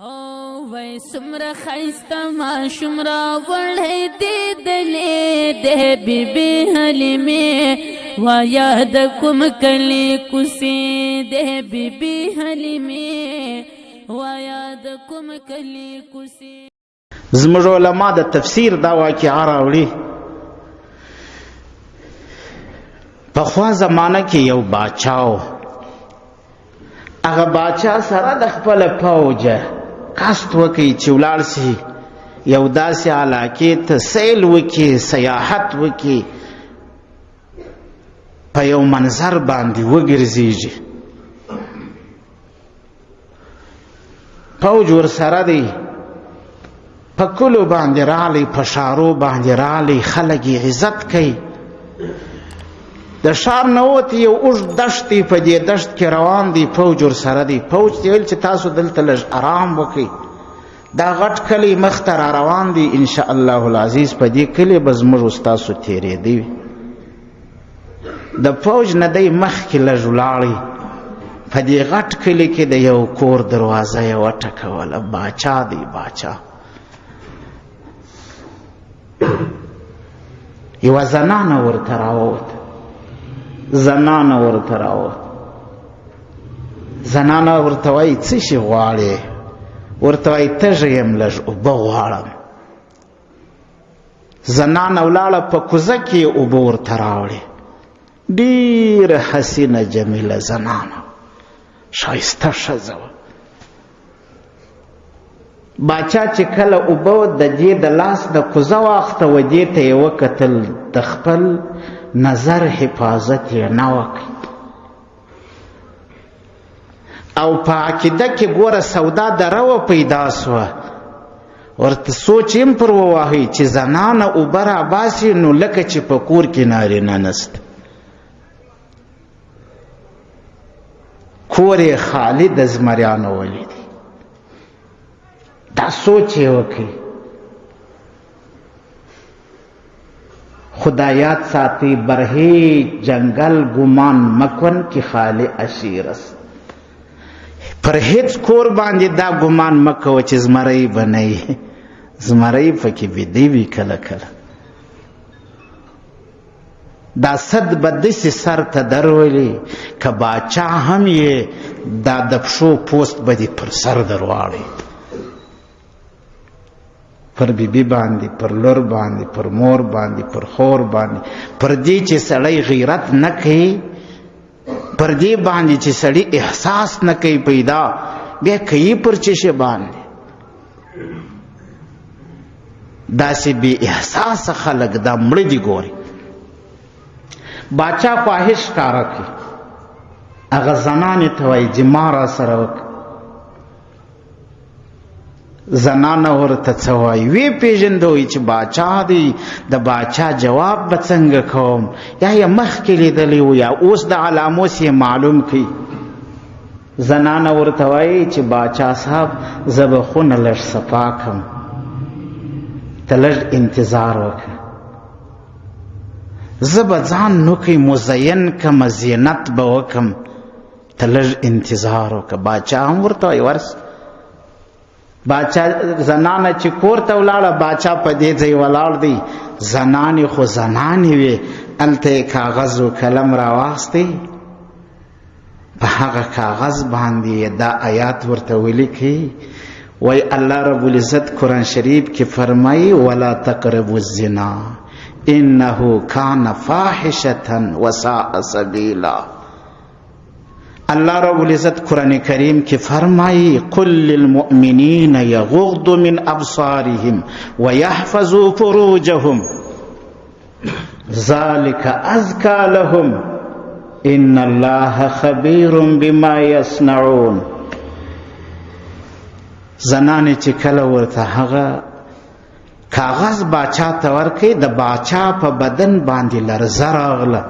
او وای سمره خیسته ماشوم را وړی دیدلې د بیبي حلیمې وایا د کوم کلی کوسې د بیبي حلیمې وایا د کوم کلی کوسې. زموږ علما د تفسیر دا واقعه راوړي. پخوا زمانه کې یو باچا و. هغه باچا سره د خپل پوجه قصد وکړي چې ولاړ سي یو داسې علاقې ته سیل وکړي، سیاحت وکړي، په یو منظر باندې وګرځېږي. پوج ورسره دی، په کلو باندې راغلی، په ښارو باندې راغلی، خلک یې عزت کوي. د ښار نه ووتې یو اوږد دښت دی، په دې دښت کې روان دی، پوج ورسره دی. پوج ته ویل چې تاسو دلته لږ آرام وکړئ، دا غټ کلی مخ ته را روان دی، انشاء الله العزیز په دې کلي به زموږ ستاسو تېرېدی وي. د پوج نه دی مخکې لږ ولاړی، په دې غټ کلي کې د یو کور دروازه یې وټکوله. باچا دی، باچا. یوه زنانه ورته راووته، زنانه ورته راووته. زنانه ورته وایي څه شي غواړې؟ ورته وایي تږی یم، لږ اوبه غواړم. زنانه ولاړه، په کوزه کې یې اوبه ورته راوړې. ډېره حسینه جمیله زنانه، ښایسته ښځه وه. باچا چې کله اوبه د دې د لاس د کوزه واخته، و دې ته یې وکتل، د خپل نظر حفاظت یې نه وکړ. او په عقیده کې ګوره سودا دره پیدا سوه. ورته سوچ یم پر وواهی چې زنانه اوبه راباسي نو لکه چې په کور کې نارینه نسته. کور یې خالی د زمریانو ولیدي. دا سوچ یې وکړي. خدایات ساتي برهی جنگل گمان مکن کی خالی اشیرست. پر هیڅ کور باندې دا ګمان مکوه چې زمری به نه وي. زمری پکې ویده وي کله کله. دا صد به داسې سر ته درولي که باچا هم یې دا د پښو پوست به دې پر سر درواړي. پر بیبي باندې، پر لور باندې، پر مور باندې، پر خور باندې، پر دې چې سړی غیرت نه کوي، پر دې باندې چې سړی احساس نه کوي پیدا، بیا کوي پر چشه باندې. داسې بې احساس خلک دا مړه دي. ګوري باچا خواهش ښکاره کړي، هغه زنانې ته وایي جما را سره وکړه. زنانه ورته څه وایي؟ ویې پېژندوي چې باچا دی. د باچا جواب به څنګه کوم؟ یا یې مخکې لیدلی و یا اوس د علامو یې معلوم کړي. زنانه ورته وایي چې باچا صاحب زه به خونه لږ صفا کړم، ته لږ انتظار وکړه. زه به ځان نوکې مزین کړم، زینت به وکړم، ته لږ انتظار وکړه. باچا هم ورته وایي ورس. باچا زنانه چې کور ته ولاړه، باچا په دې ځای ولاړ دی. زنانې خو زنانې وې. هلته یې کاغذ و قلم راواخیستی، په هغه کاغذ باندې دا آیات ورته ولیکي. وایي الله رب العزت قرآن شریف کې فرمایي ولا تقربوا الزنا انه کان فاحشة وساء سبیلا. اللہ رب العزت قرآن کریم کی فرمائی قل للمؤمنین یغضوا من ابصارهم ویحفظوا فروجهم ذلك ازکا لهم ان اللہ خبیر بما یصنعون. زنانې چې کله ورته هغه کاغذ باچا ته ورکړي، د باچا په بدن باندې لرزه راغله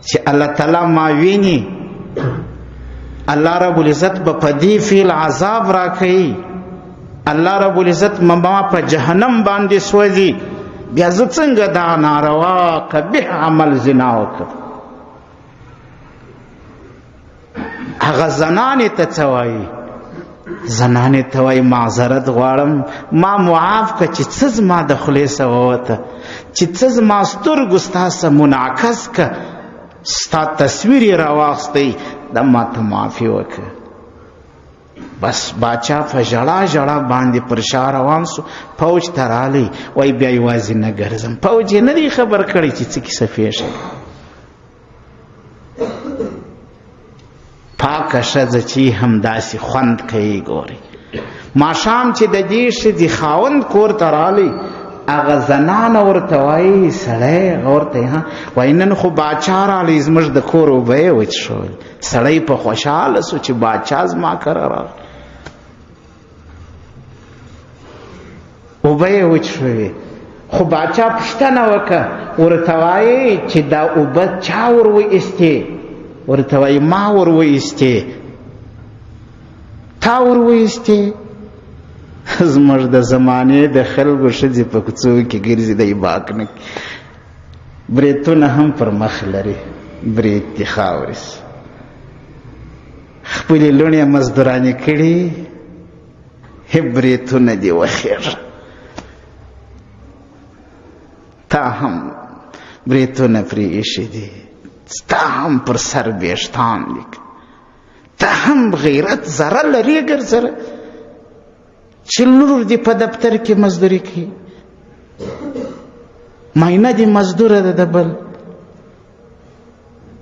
چې الله تعالی ما ویني، الله رب العزت به په دې فعل عذاب راکوي، الله رب العزت ما په جهنم باندې سوځي، بیا زه څنګه دا ناروا قبیح عمل زنا وکړم. هغه زنانې ته څه وایي؟ زنانې ته وایي معذرت غواړم، ما معاف که چې څه زما د خولې څه ووته، چې څه زما سترګو ستا څه منعکس که، ستا تصویر یې راواخیستی، دا ما ته معافي وکړه. بس باچا په ژړا ژړا باندې پر شا روان سو، فوج ته رالی، وایي بیا یوازې نه ګرځم. فوج یې نه دی خبر کړی چې څه کیسه پیښه. پاکه ښځه چې همداسې خوند کوي. ګورئ ماښام چې د دې ښځې خاوند کور ته رالی، هغه زنانه ورته وایي سړی ورته وایي نن خو باچا رالی، زموږ د کور اوبه یې وڅښولې. سړی په خوشحاله سو چې باچا زما کره راغی، اوبه یې وڅښولې. خو باچا پوښتنه وکړه، ورته وایي چې دا اوبه چا ور وایستې؟ ورته وایي ما ور وایستې. تا ور وایستې؟ زموږ د زمانې د خلکو ښځې په کوڅو کې ګرځي، دی باک نه بریتونه هم پر مخ لري، برېت دې خاورې سي، خپلې لوڼې مزدورانې کړي، بریتونه دې وخېږه. تا هم بریتونه پرې ایښي دي، ستا هم پر سر ویښتان دي، ته هم غیرت ذره لرې ګرځره چې لور دې په دفتر کې مزدوري کوي، ماینه دې مزدوره ده د بل.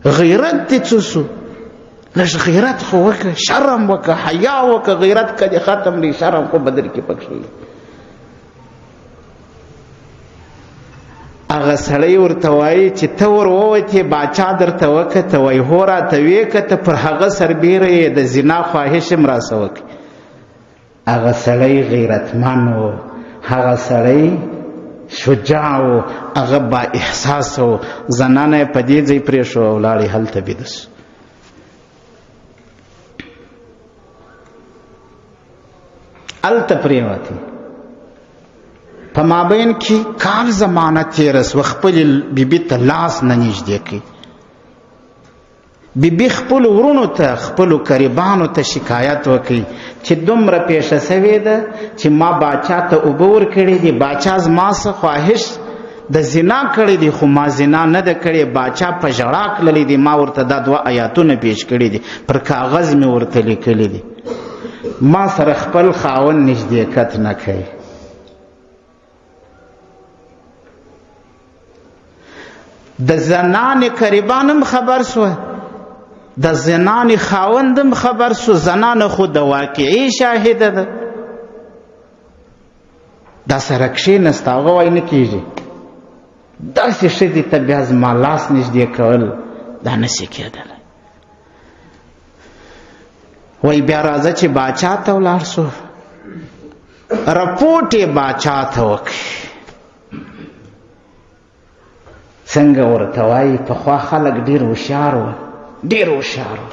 غیرت دې څه سو؟ لږ غیرت خو وکړه، شرم وکړه، حیا وکړه. غیرت که دې ختم دی، شرم خو به در کې پکښې. هغه سړی ورته وایي چې ته ور ووتې، باچا درته وکته؟ وایي هو راته ویې کته، پر هغه سربیره یې د زنا خواهش هم راسه وکړي. هغه سړی غیرتمن و، هغه سړی شجاع و، هغه با احساس و. زنانه په دې ځای پرېښو او لاړې هلته بیده سو. هلته پرېوتې، په مابین کې کال زمانه تېره سوه، خپلې بیبي ته لاس نه نږدې کړي. بیبي خپلو ورونو ته، خپلو قریبانو ته شکایت وکړي چې دومره پیښه سوې ده چې ما باچا ته اوبه ورکړې دي، باچا زما څه خواهش د زنا کړی دی، خو ما زنا نه ده کړې، باچا په ژړا کړلی دی، ما ورته دا 2 آیاتونه پیش کړي دي، پر کاغذ مې ورته لیکلي دي، ما سره خپل خاوند نږدېکت نه کوي. د زنانې قریبانم خبر سوه، د زنانې خاوندم خبر سو. زنانه خو د واقعي شاهده ده. دا سره کښېنست، هغه وایي نه کېږي، داسې ښځې ته بیا زما لاس نږدې کول دا نسي کېدلی. وایي بیا راځه چې باچا ته ولاړ سو، رپوټ یې باچا ته وکړي. څنګه ورته وایي پخوا خلک ډېر هوښیار وو، ډېر هوښیار وو.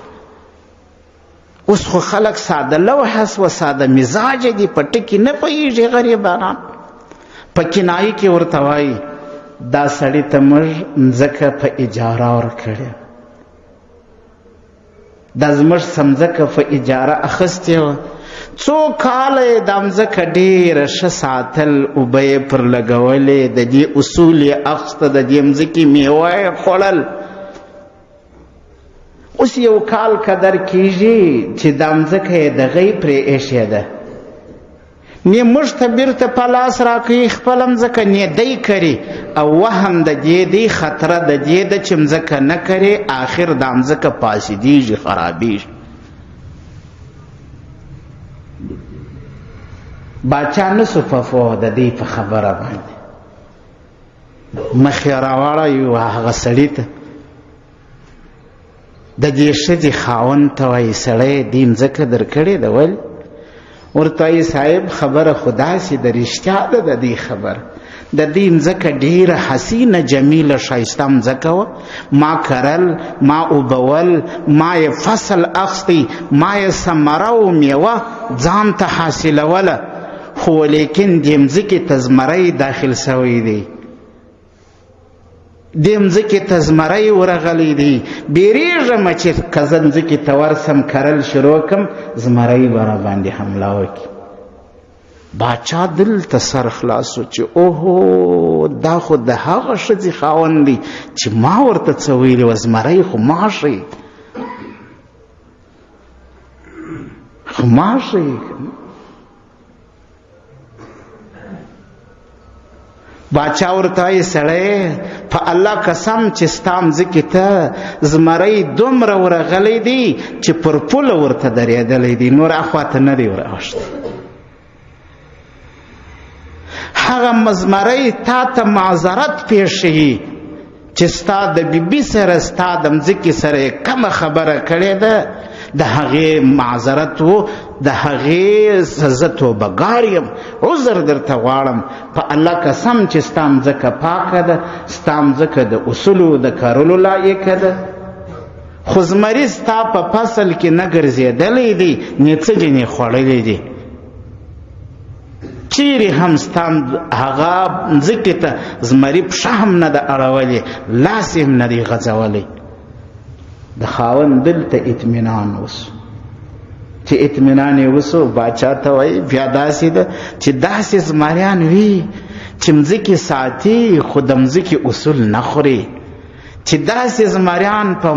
اوس خو خلک ساده لوحه و، ساده مزاج دي، په ټکي نه پوهېږي غریبانان. په کنایي کې ورته وایي دا سړي ته موږ مځکه په اجاره ورکړې، دا زموږ څمځکه په اجاره اخیستې وه، څو کاله یې دا مځکه ډېره ښه ساتل، اوبه یې پر لګولې، د دې اصول یې اخیسته، د دې مځکې میوه یې خوړل. اوس یو کال قدر کېږي چې دا مځکه یې دغی پرې ایښې ده، نه موږ ته بیرته په لاس راکوي خپله مځکه، نه دی کري، او وهم د دې دی، خطره د دې ده چې مځکه نه کري، آخر دا مځکه فاسدېږي، خرابېږي. باچا نسو پفو د دې په خبره باندې، مخ یې راواړوي هغه سړي ته، د دې ښځې خاوند ته وایي سړی دې مځکه درکړې ده؟ ولې؟ ورته وایي صاحب خبره خو داسې ده، رښتیا ده د دې خبره، د دې مځکه ډېره حسینه جمیله ښایسته مځکه وه، ما کرل، ما اوبول، ما یې فصل اخیستی، ما یې ثمره و میوه ځان ته حاصلوله، خو لیکن دې مځکې ته زمری داخل سوی دی. دې مځکې ته زمری ورغلی دی، بیریږم چې که زه مځکې ته ورسم کرل شروع کړم زمری به راباندې حمله وکړي. باچا دلته سر خلاص و چې اوهو دا خو د هغه ښځې خاوند دی چې ما ورته څه ویلي وه، زمری خو ماشی خو ماشی. باچا ورته وایي سړی په الله قسم چې ستا مځکې ته زمری دومره ورغلی دی چې پر پوله ورته درېدلی دی، نور اخواته نه دی وراوښتی. هغه زمری تا ته معذرت پیښوي چې ستا د بیبي سره ستا د مځکې سره یې کومه خبره کړې ده، د هغې معذرت و، د هغې زه توبهګار یم، عذر درته غواړم، په الله قسم چې ستا مځکه پاکه ده، ستا مځکه د اصولو د کرلو لایقه ده، خو زمري ستا په فصل کې نه ګرځېدلی دی، نیڅه جنې خوړلی دی، چیرې هم ستا هغه مځکې ته زمري پښه هم نه ده اړولې، لاس یې هم نه دی غځولی. د خاوند دلته اطمینان وسو، چې اطمینان یې وسو باچا ته وایي بیا داسې ده چې داسې زمریان وي چې مځکې ساتي خو د مځکې اصول نه خوري، چې داسې زمریان په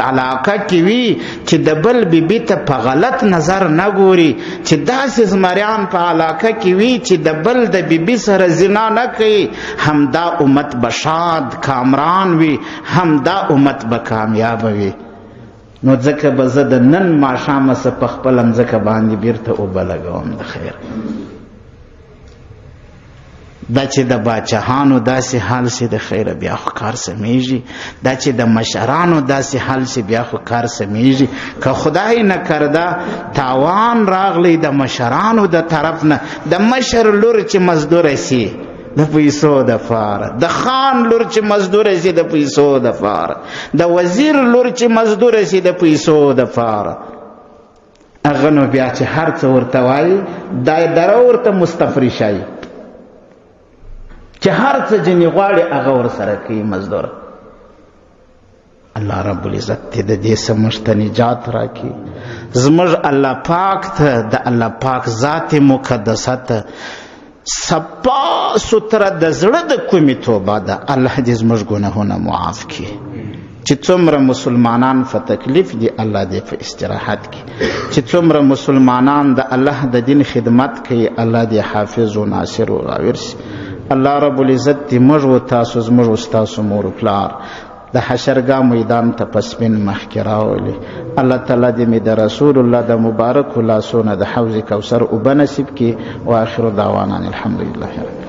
علاقه کې وي چې د بل بیبي ته په غلط نظر نه ګوري، چې داسې زمریان په علاقه کې وي چې د بل د بیبي سره زنا نه کوي، همدا امت به شاد کامران وي، همدا امت به کامیابه وي. نو ځکه به زه د نن ماښامه څه په خپله مځکه باندې بیرته اوبه لګوم د خیر. دا چې د باچاهانو داسې حال سي د خیره بیا خو کار سمیږي، دا چې د مشرانو داسې حال سي بیا خو کار سمیږي. که خدای نه کرده تاوان راغلی د مشرانو د طرف نه، د مشر لور چې مزدوره سي د پیسو د پاره، د خان لور چې مزدوره سي د پیسو د پاره، د وزیر لور چې مزدوره سي د پیسو د پاره، هغه نو بیا چې هر څه ورته وایي دا دره ورته مستفرشایي چې هر څه جنې غواړي هغه ورسره کوي مزدور. الله رب العزت دې د دې څه موږ ته نجات راکړي. زموږ الله پاک ته د الله پاک ذات مقدسه ته صفا ستره د زړه د کومې توبه ده، الله دې زموږ ګناهونه معاف کړي. چې څومره مسلمانان په تکلیف دي الله دې په استراحت کړي، چې څومره مسلمانان د الله د دین خدمت کوي الله دې حافظ و ناصر و راورسي. الله رب العزت دې موږ و تاسو زموږ و ستاسو مور و پلار د حشرګاه میدان ته په سپین مخ کې راولي. الله تعالی دې مې د رسول الله د مبارکو لاسونه د حوض کوثر اوبه نصیب کړي. و آخر دعوانا الحمدلله.